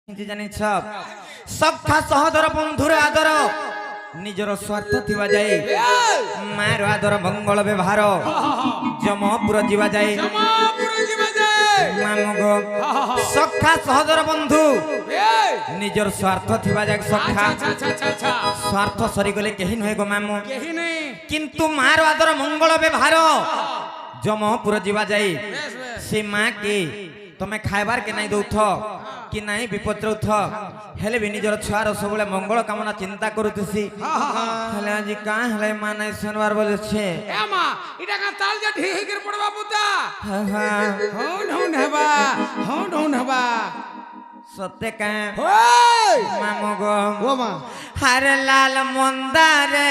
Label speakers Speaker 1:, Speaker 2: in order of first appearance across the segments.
Speaker 1: জানিছ সখা সহদর বন্ধুর আদর নিজর স্বার্থ থিবা যাই মায়ের আদর মঙ্গল ব্যবহার জমপুর যা যাই মামুগ সখা সহদর বন্ধু নিজর স্বার্থ থিবা যাই সখা স্বার্থ সরিগলে কেহি নহে গো মামু কিন্তু মায়ের আদর মঙ্গল ব্যবহার জমপুর যা যাই সে মা কে তুমি খাইবার কে নাই দৌথ कि नहीं विपद रौथ हेले भी निजर छुआर सब मंगल कामना चिंता करुतसी हेले आज का हेले मा नहीं सुनवार बोले छे
Speaker 2: ए मा इटा का ताल जा ढेही कर पड़वा पुता
Speaker 1: हां हां
Speaker 2: हौन हबा
Speaker 1: सत्य का
Speaker 2: ओय
Speaker 1: मामो गो
Speaker 2: ओ मा
Speaker 1: हर लाल मंदारे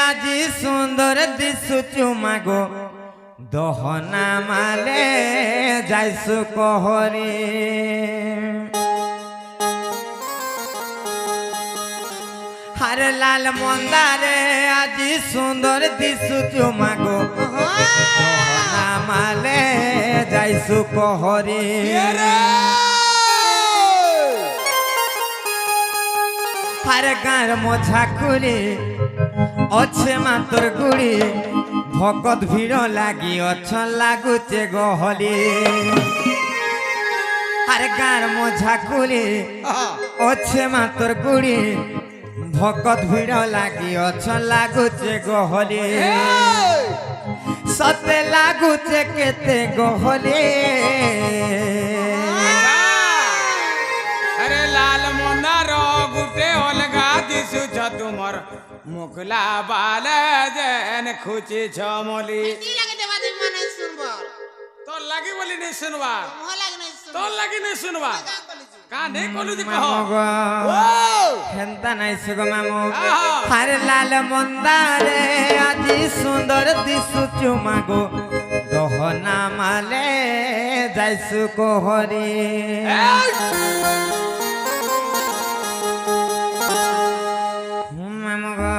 Speaker 1: आज सुंदर दिसु चुमा गो दहना माले जाइसु कहरी हर लाल मंदारे आज सुंदर दिसु चुमा गो दहना माले जाइसु कहरी हर गार मोछा खुली अच्छे मातर गुड़ी भगत भीड़ लागी अच्छा लागुचे गहली हर गार मोछा खुली अच्छे मातर गुड़ी भगत भीड़ लागी अच्छा लागुचे गहली सते लागुचे केते गहली
Speaker 2: अरे लाल मोनार गुटे अलगा दिसु छ तुमर मुखला बाले जेन खुची छमली
Speaker 3: लागे देवा देव माने सुनबो
Speaker 2: तो लागी बोली नहीं सुनवा
Speaker 3: मोह लागे नहीं सुन
Speaker 2: तो लागी नहीं सुनवा का नहीं कोलू दी
Speaker 1: मामो गो हेंता नहीं सगो मामो हर लाल मंदारे आज सुंदर दिसु चुमा गो दहना माले जाइसु कहरी मामो गो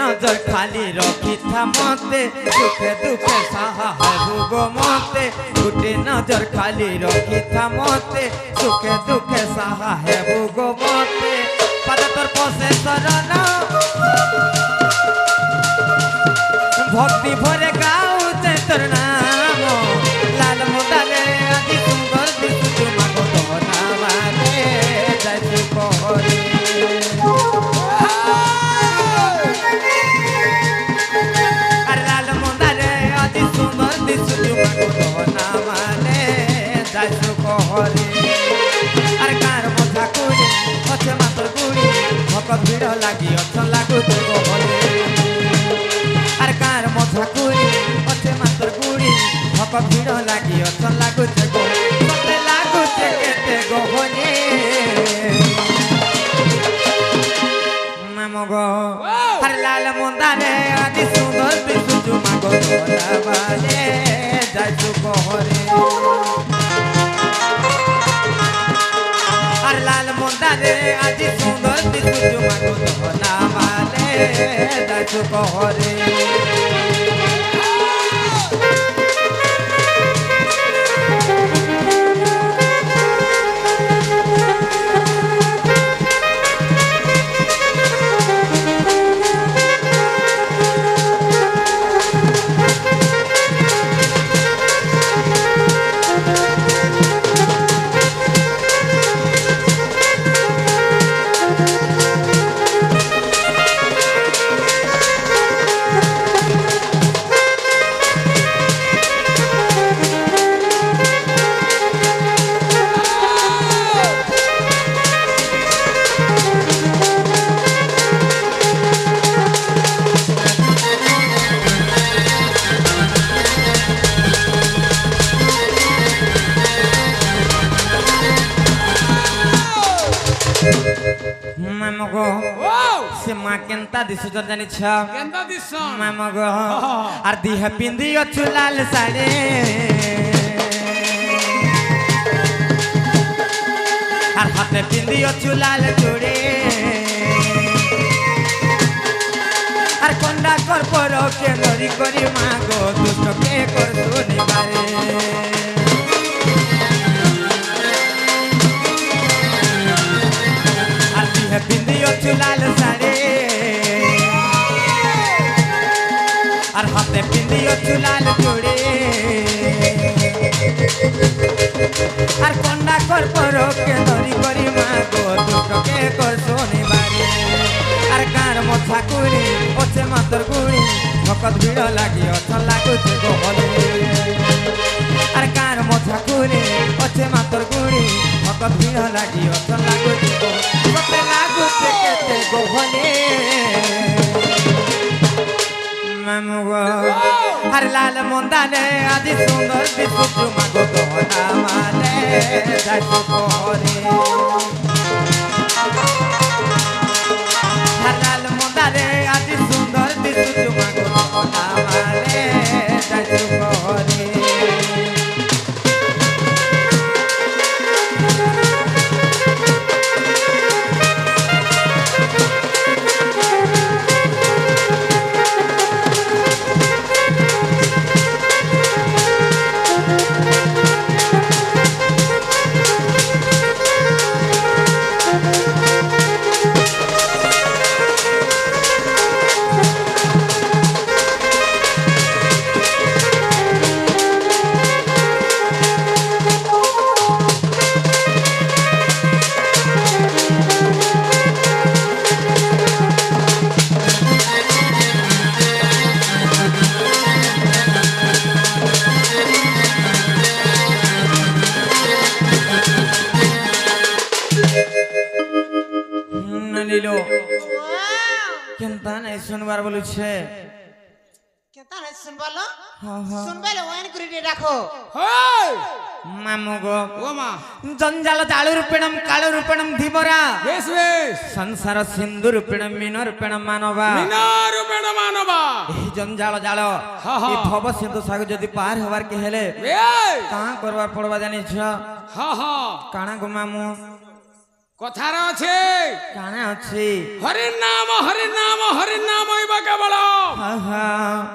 Speaker 1: नजर खाली रखी था मते दुखे दुखे सहा है भूगो मते गुटे नजर खाली रखी था मते दुखे दुखे सहा है भूगो मते पद तोर पसे शरण भक्ति भरे गाऊ ते तोर नाम लाल मुदाले आदि सुंदर दिसु तुमा को दहना वाले जाइसु कहरी ভিড় লাগি অছ লাগুছে গহলি আর কার মথা কুড়ি অছে মাতর গুড়ি ভকত ভিড় লাগি অছ লাগুছে গো সতে লাগুছে কেতে গহলি মামো গো আর লাল মন্দারে আদি সুন্দর দিসু চুমা গো দহনা বালে যাইসু গহলি আর লাল মন্দারে আজি সুন্দর দিসু চুমা গো দহনা মালে যাইসু कहरी মামগো
Speaker 2: ও
Speaker 1: সে মা কেনতা দিশুছ জানিছ
Speaker 2: কেন্দা দিছন
Speaker 1: মামগো আর দিহে পিন্ধি অছু লাল শাড়ি আর হাতে পিন্ধি অছু লাল চুড়ি আর কন্ডা করপর কে ধরি করি মাগো দুষ্ট কে করছু নিবারে আর দিহে পিন্ধি অছু লাল শাড়ি আর হাতে পিন্ধি অছু লাল চুড়ি আর কন্ডা করপর কে ধরি করি মাগো দুষ্ট কে করছু নিবারে আর গাঁর মথা কুড়ি অছে মাতর গুড়ি ভকত ভিড় লাগি অছ লাগুছে গোহলে আর গাঁর মথা কুড়ি অছে মাতর গুড়ি ভকত ভিড় লাগি অছ লাগুছে গোহলে লাগুছে কেতে গোহলে মামুগো আর লাল মন্দানে আদি সুন্দর দিশুছু মাগো গহনা মালে যাইছো পরে আর লাল মন্দানে আদি সুন্দর দিশুছু মাগো গহনা মালে যাইছো পরে নীলো কেনতা নাই শুনবার বলছে
Speaker 3: কেতা নাই শুনবালো
Speaker 1: হ্যাঁ হ্যাঁ
Speaker 3: শুনবালো ওয়ান করে দিয়ে রাখো
Speaker 2: হেই
Speaker 1: মামুগো
Speaker 2: ও মা
Speaker 1: জঞ্জাল জালু রূপেণম কালো রূপেণম ধীবরা
Speaker 2: বেশ বেশ
Speaker 1: সংসার সিন্ধু রূপেণম মিন রূপেণম মানবা
Speaker 2: মিনারূপেণ মানবা
Speaker 1: এই জঞ্জাল জাল
Speaker 2: হ্যাঁ, হ্যাঁ।
Speaker 1: এই ভব সিন্ধু সাগর যদি পার হবার কে হেলে
Speaker 2: এই
Speaker 1: কাঁ করবার পড়বা জানিছ
Speaker 2: হা হা
Speaker 1: কাଣା গো মামু
Speaker 2: কথার আছে
Speaker 1: কাଣା ଅଛି
Speaker 2: হরির নাম হরির নাম হরির নাম হইব কেবল
Speaker 1: হা হা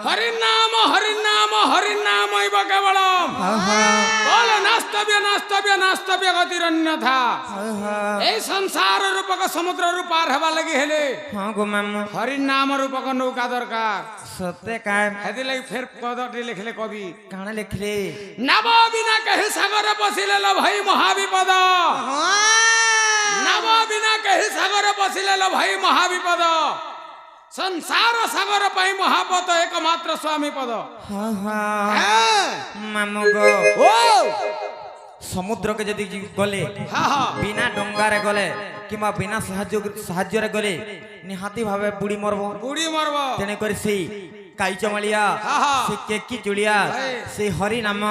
Speaker 2: হরির নাম হরির নাম হরির নাম হইব কেবল
Speaker 1: হা হা
Speaker 2: বল নাস্তব্য নাস্তব্য নাস্তব্য গতির অন্যথা
Speaker 1: হা হা
Speaker 2: এই সংসার রূপক সমুদ্র রূপার হবা লাগি হেলে
Speaker 1: হ্যাঁ গো মামু
Speaker 2: হরির নাম রূপক নৌকা দরকার
Speaker 1: সত্যে কায়
Speaker 2: হেদি লাগি ফের পদটি লিখলে কবি
Speaker 1: কাଣା লেখলে
Speaker 2: নব বিনা কহি সাগরে পশিলে লো ভাই মহাবিপদ নব বিনা কহি সাগরে পশিলে লো ভাই মহাবিপদ সংসার সাগর পাই মহাপদ একমাত্র স্বামী পদ
Speaker 1: হা হা
Speaker 2: হ্যাঁ।
Speaker 1: মামু গো
Speaker 2: ও
Speaker 1: সমুদ্রকে যদি গলে
Speaker 2: হা হা
Speaker 1: বিনা ডঙ্গারে গলে কিংবা বিনা সাহায্যরে গলে নিহাতি ভাবে বুড়ি মরব
Speaker 2: বুড়ি মরব
Speaker 1: তেনে করে সেই কাইচমালিয়া
Speaker 2: হা হা
Speaker 1: সে কেকি চুড়িয়া সেই হরি নাম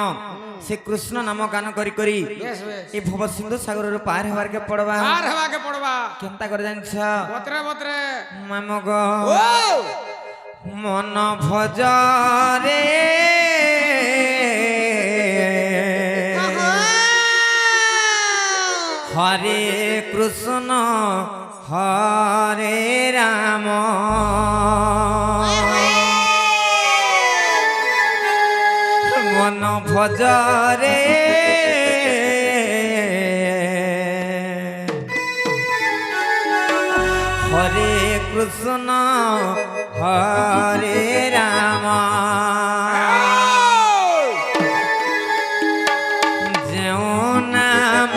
Speaker 1: সে কৃষ্ণ নাম গান করি করি
Speaker 2: বেশ বেশ
Speaker 1: এই ভব সিন্ধু সাগর পার হবার কে পড়বা
Speaker 2: আর হবাকে পড়বা
Speaker 1: কেনতা করে জানিছ
Speaker 2: বতরে বতরে
Speaker 1: মামু গো
Speaker 2: ও
Speaker 1: মন ভজরে হরে কৃষ্ণ হরে রাম মন ভজরে হরে কৃষ্ণ হরে রাম যেও নাম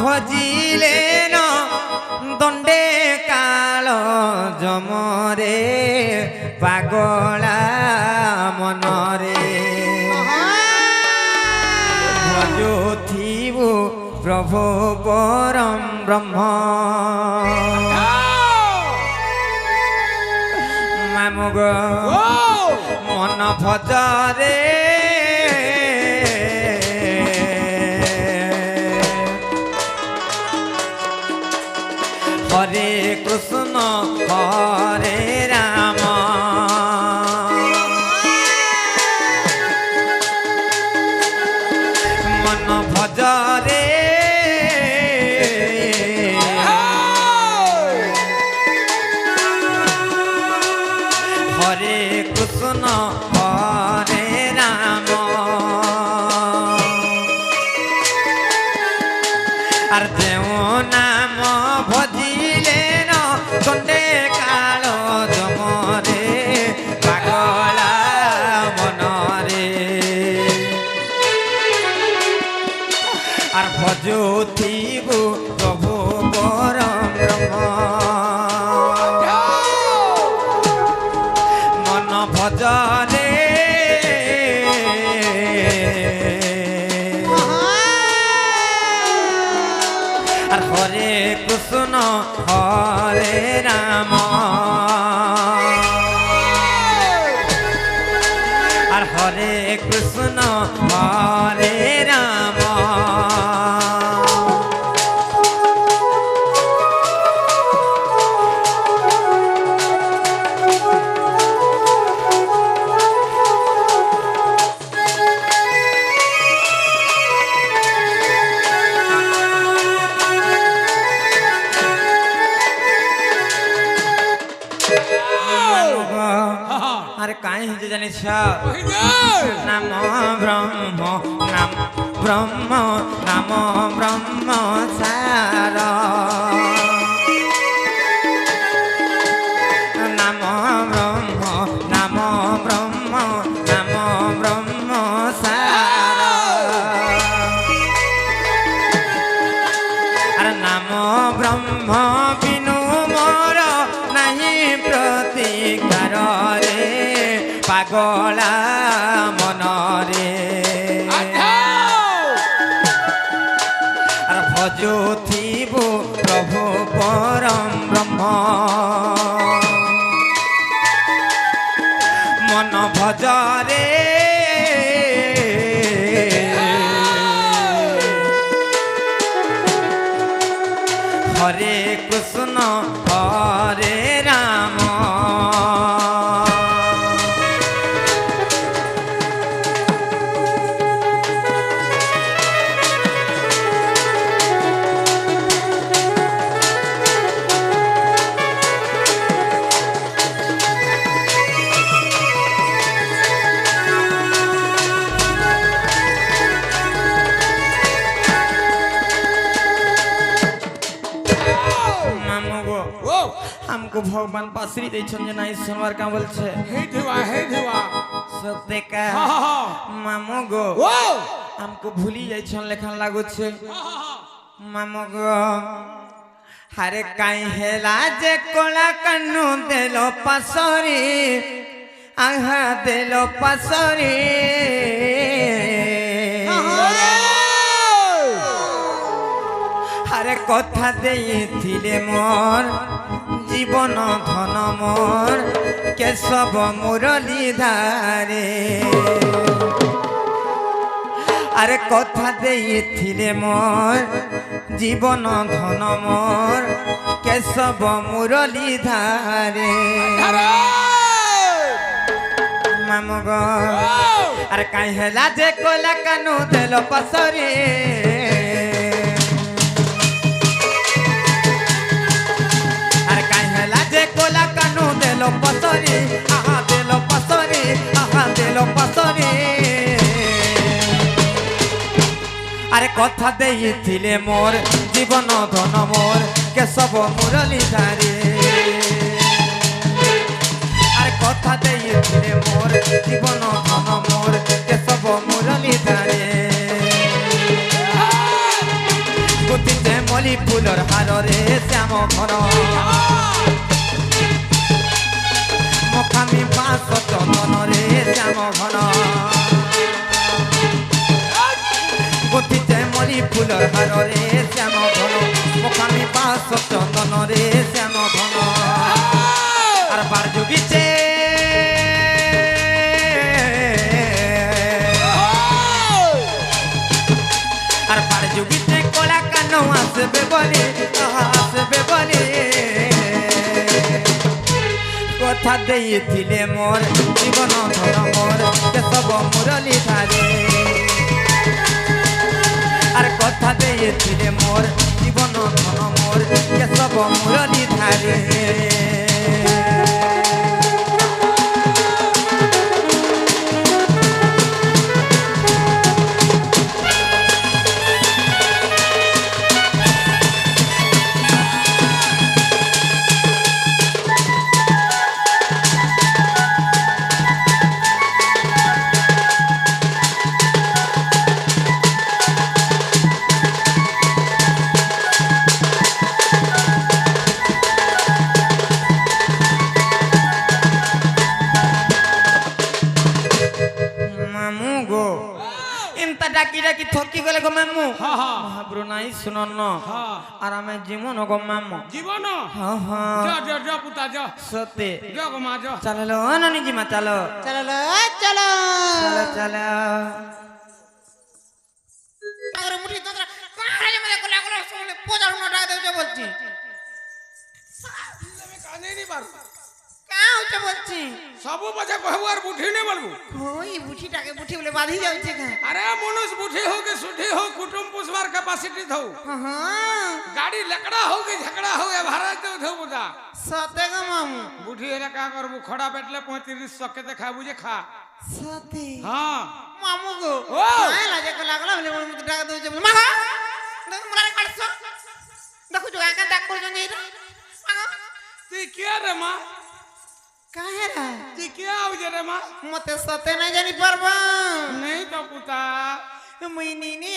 Speaker 1: ভজিলে ন দণ্ডে কাল জমরে পাগলা মনরে ভজুথিবু প্রভু পরম ব্রহ্ম মামুগ মন ভজরে হরে কৃষ্ণ হরে রাম মন ভজরে হরে কৃষ্ণ হরে রাম আর দেও নাম ভজিলে দণ্ডে কাল জমরে পাগলা মনরে আর ভজুথিবু প্রভু পরম ব্রহ্ম মন ভজরে আর হরে কৃষ্ণ হরে রাম আর হরে কৃষ্ণ হরে রাম আরে কাই হিতে জানিস নাম ব্রহ্ম নাম ব্রহ্ম নাম ব্রহ্ম সার নাম ব্রহ্ম নাম ব্রহ্ম নাম ব্রহ্ম সার আর নাম ব্রহ্ম বিনু মোর নাহি প্রতিকার রে পাগলা মনরে আর ভজুথিবু প্রভু পরম ব্রহ্ম মন ভজরে হরে কৃষ্ণ হরে রাম हमको भगवान पासरी देछन जे नहीं सुनवार का बोलछे
Speaker 2: हे देवा
Speaker 1: सत्य का मामू गो हमको भूली जाइछन लेखन लागो छे मामू गो हरे काई हेला जे कोला कन्नु देलो पासरी आहा देलो पासरी हरे कथा देइथिले मोर जीवन धन मोर केशव मुरली धारे अरे कथा देइथिले मोर जीवन धन मोर केशव मुरली धारे मामग अरे काई हेला जे कोला कानू देलो पसरी कोला कानू देलो पसरी आहा देलो पसरी अरे कथा देइथिले मोर जीवन धन मोर केशव मुरली धारे अरे कथा देइथिले मोर जीवन धन मोर केशव मुरली धारे गुतिते मली फुलर हार रे श्याम घर मखामी बास चंदन रे श्याम घन गुथिते मली फुलर हार रे श्याम घन मखामी बास चंदन रे श्याम घन আর বার যোগিছে আর বার যোগিতে কলা কানো আসবে বলে কথা ଦେଇଥିଲେ মোর জীবন ধর মোর কেশব মুরলী ধারে আর কথা ଦେଇଥିଲେ মোর জীবন ধন মোর কেশব মুরলী ধারে ডাকি ডাকি থকি গেলে গো মামু মহাপ্রভু নাই শুনন আর আমি জীবন গো মামু
Speaker 2: জীবন যা যা যা পুতা যা
Speaker 1: সতে
Speaker 2: যা গো মা যা
Speaker 1: চলো ননি জিমা চলো
Speaker 3: চলো চলো
Speaker 1: চলো চলো
Speaker 3: আরে মুঠি তোরা কারে মেরে গলা গলা শুনে পোজার না ডাক দেও বলছি
Speaker 2: আমি কানে নি পার
Speaker 3: কা হচ্ছে বলছি
Speaker 2: সবু বাজে কহবো আর বুঝি নে বলবো
Speaker 3: ওই বুঠিটাকে বুঠি বলে বাঁধি যাচ্ছে কা
Speaker 2: আরে মনুষ বুঝি हो के सुठी हो कुटुंब पुष्पार कैपेसिटी थौ
Speaker 3: হ্যাঁ
Speaker 2: गाड़ी लकड़ा हो के झगड़ा हो ए भारत दे थौ बुदा
Speaker 3: সতে গো মামু
Speaker 2: बुढ़ी हेले का करबू खड़ा बैठले 3500 के देखाबू जे खा
Speaker 3: সতে
Speaker 2: हां
Speaker 3: মামু গো
Speaker 2: ও!
Speaker 3: কাই লাগে গলা গলা বলে মোর মুখে ডাক দেও বলে মা দেখো মোরা কাটছো দেখো জোগা কা ডাক করছেন এইটা
Speaker 2: তুই क्या रे मां
Speaker 3: কাহে রা
Speaker 2: তুই क्या हो जे रे मां
Speaker 3: মতে সতে না জানি পারবা
Speaker 2: नहीं तो पुता
Speaker 3: মুই নিনি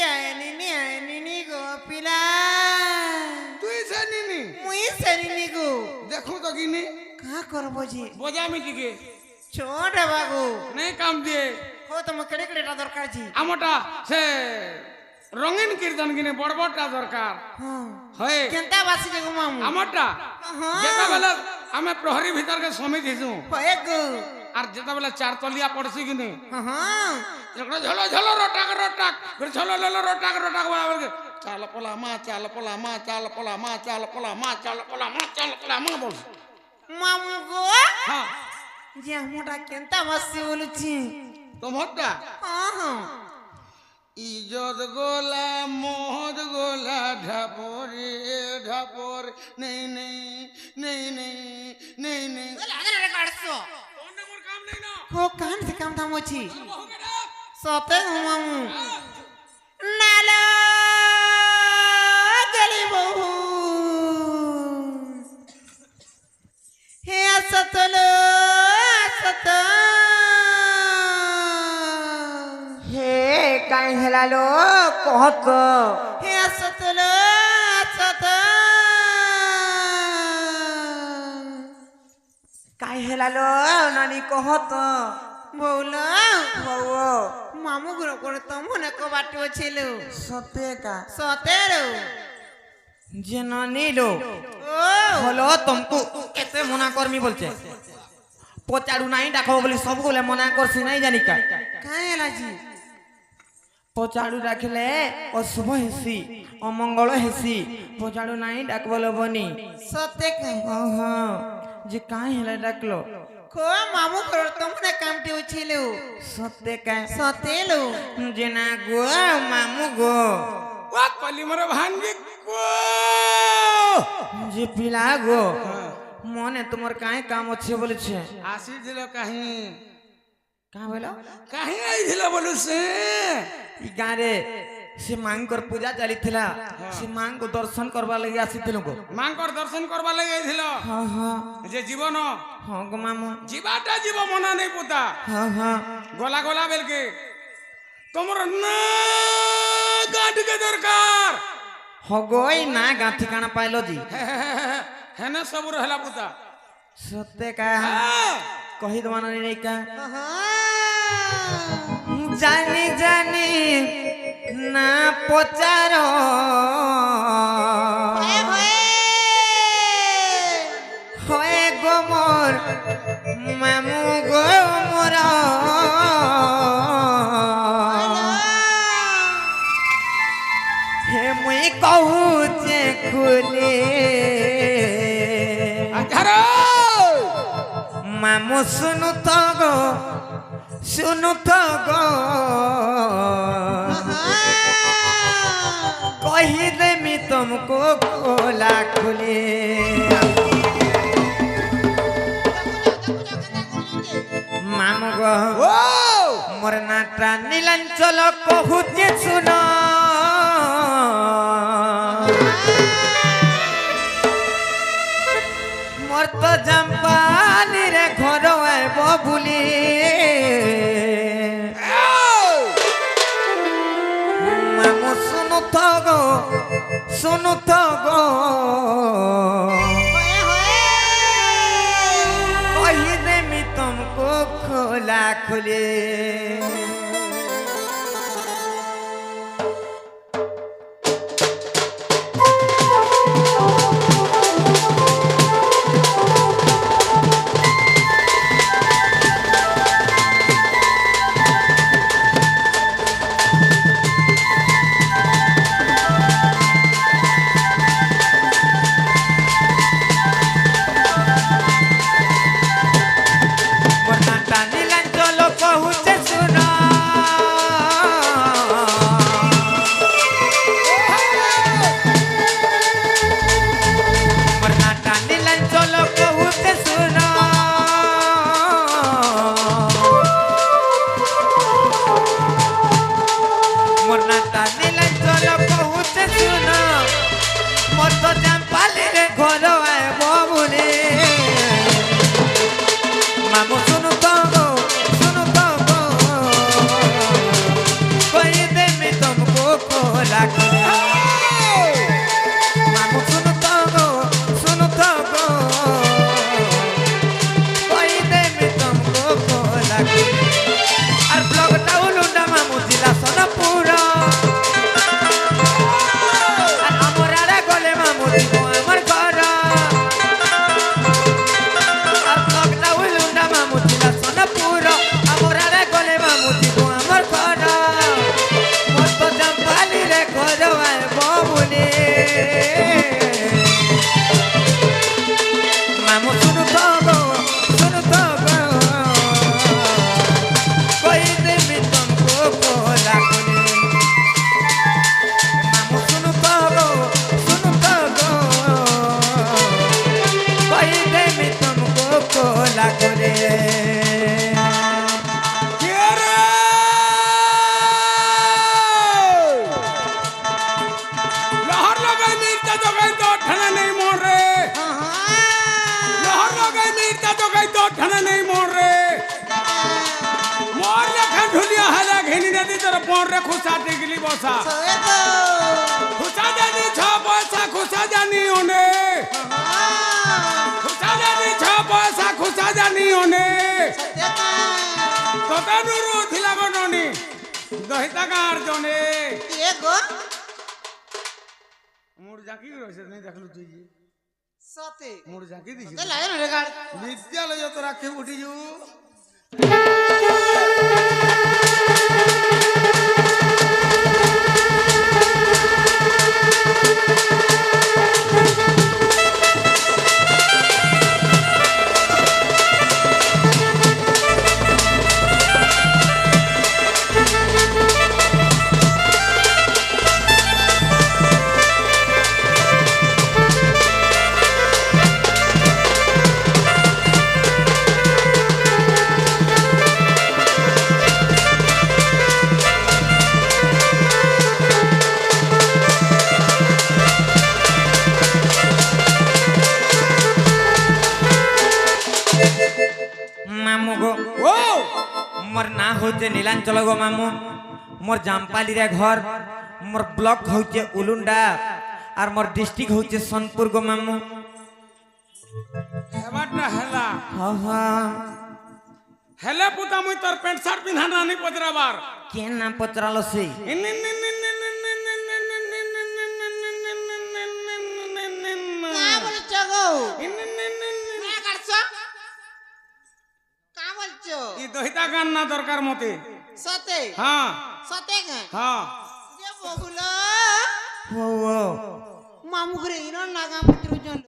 Speaker 3: নিনি গো পিলা
Speaker 2: তুই से नीनी
Speaker 3: মুই সেরিনি গো
Speaker 2: देखू तो गिनी
Speaker 3: কা করব জি
Speaker 2: बोझा मिटी के
Speaker 3: ছোট বাবু
Speaker 2: नहीं काम दिए
Speaker 3: হো তো কেড়ে কেড়েটা দরকার জি
Speaker 2: আমটা সে রঙিন কীর্তন গিনে বড় বড়টা দরকার
Speaker 3: হ্যাঁ
Speaker 2: হয়
Speaker 3: কেনতা বাসি যে গো মামু
Speaker 2: আমটা
Speaker 3: হ্যাঁ
Speaker 2: যেটা বেলা আমি প্রহরী ভিতর के সমিত হিসু
Speaker 3: হয়ে গো
Speaker 2: আর যেটা বেলা চার তলিয়া পড়ছি গিনে
Speaker 3: হ্যাঁ
Speaker 2: একটা ঝলো ঝলো রটাক রটাক করে ঝলো ঝলো রটাক রটাক বলে চাল পোলা মা চাল পোলা মা চাল পোলা মা চাল পোলা মা চাল পোলা মা চাল পোলা মা বল
Speaker 3: মামু গো
Speaker 2: হ্যাঁ
Speaker 3: যে আমটা কেনতা বাসি বলছি
Speaker 2: তোমারটা
Speaker 3: হ্যাঁ
Speaker 2: ইজত গোলা মোহদ গোলা ঢাপরে ঢাপর নেই নেই নেই নেই নেই নেই
Speaker 3: লাগা কাটছো
Speaker 2: কোন মোর কাম নেই না
Speaker 3: হো কান সে কাম থাম ଅଛି
Speaker 2: বহুকে ডাক
Speaker 3: সতে গো মামু নালা গলি বহু হে সতলো সত
Speaker 1: হে কাই হেলালো কহত
Speaker 3: হে সতলো সত
Speaker 1: কাই হেলালো নানি কহত
Speaker 3: বৌলা
Speaker 1: বউ
Speaker 3: মামু গুলো করে তো মনে কবাটি ছিল
Speaker 1: সতে কা
Speaker 3: সতেরো
Speaker 1: যে নানিলো
Speaker 3: ও
Speaker 1: হলো তুমকু কেতে মনা করমি বলছে পচাড়ু নাই ডাকো বলি সবগুলো মনা করছি নাই জানি কা
Speaker 3: কাই এলাজি
Speaker 1: পচাড়ু ডাকলে অশুভ হেসি অমঙ্গল হেসি পচাড়ু নাই ডাকবল বনি
Speaker 3: সতে কাই
Speaker 1: যে কাই হেলা ডাকলো
Speaker 3: কো মামু করে তো মনে কামটি ছিল
Speaker 1: সতে কা
Speaker 3: সতেলো
Speaker 1: যে না গো মামু গো
Speaker 2: ও কলি মোর ভাঙ্গি কো
Speaker 1: যে পিলা গো মনে তোমার কাই কাম আছে বলেছে
Speaker 2: আসি দিল কাহি
Speaker 1: কা বলো
Speaker 2: কাহি আইছিল বলু সে
Speaker 1: ই গাঁরে সে মাঙ্কর পূজা চালিଥିଲା সে মাঙ্ক দর্শন করবা লাগি আসিছিল গো
Speaker 2: মাঙ্কর দর্শন করবা লাগি আইছিল
Speaker 1: হ্যাঁ হ্যাঁ
Speaker 2: যে জীবন
Speaker 1: হ্যাঁ গো মামু
Speaker 2: জীবাটা জীব মনা নেই পুতা
Speaker 1: হ্যাঁ হ্যাঁ
Speaker 2: গলা গলা বেলকে তোমার না গাঁটকে দরকার
Speaker 1: হগই না গাঁ ঠিকানা পাইলো জি
Speaker 2: হেনে সবুর হেলা পুতা
Speaker 1: সত্যে কা
Speaker 2: হ্যাঁ।
Speaker 1: কহি দমান নেই কা
Speaker 3: হ্যাঁ
Speaker 1: জানি জানি না পচার
Speaker 3: হয়ে হয়ে
Speaker 1: হয়ে গো মোর মামু গো মোর হে মুই কহুছে খুলে
Speaker 2: আধার
Speaker 1: মা মামু শুনু তো গো कही देमी तुमको खोला खुले मामू गो मोर नाटा नीलांचल कहूचे सुन मोर तो जम्पानी रे घर आब बुली मामू सुनु तो गो कही देमी तुमको खोला खुले
Speaker 2: विद्यालय तो राखी उठी जू
Speaker 1: मोर ना होचे नीलांचल गो मामू मोर जामपाली रे घर मोर ब्लॉक होचे उलुंडा और मोर डिस्ट्रिक्ट होचे सोनपुर गो मामू
Speaker 2: हेबाटा हेला
Speaker 1: हां हां
Speaker 2: हेले पुता मुई तोर पैंट शर्ट पिन्हा नानी पचराबार
Speaker 1: के ना पचरालो से
Speaker 2: দহিতা গান না দরকার মতে
Speaker 3: সতে
Speaker 2: হ্যাঁ
Speaker 3: সতে গান
Speaker 2: হ্যাঁ
Speaker 3: যে বগুলা
Speaker 1: ও
Speaker 3: মামু ঘরে ইনর নাগা মিত্র জন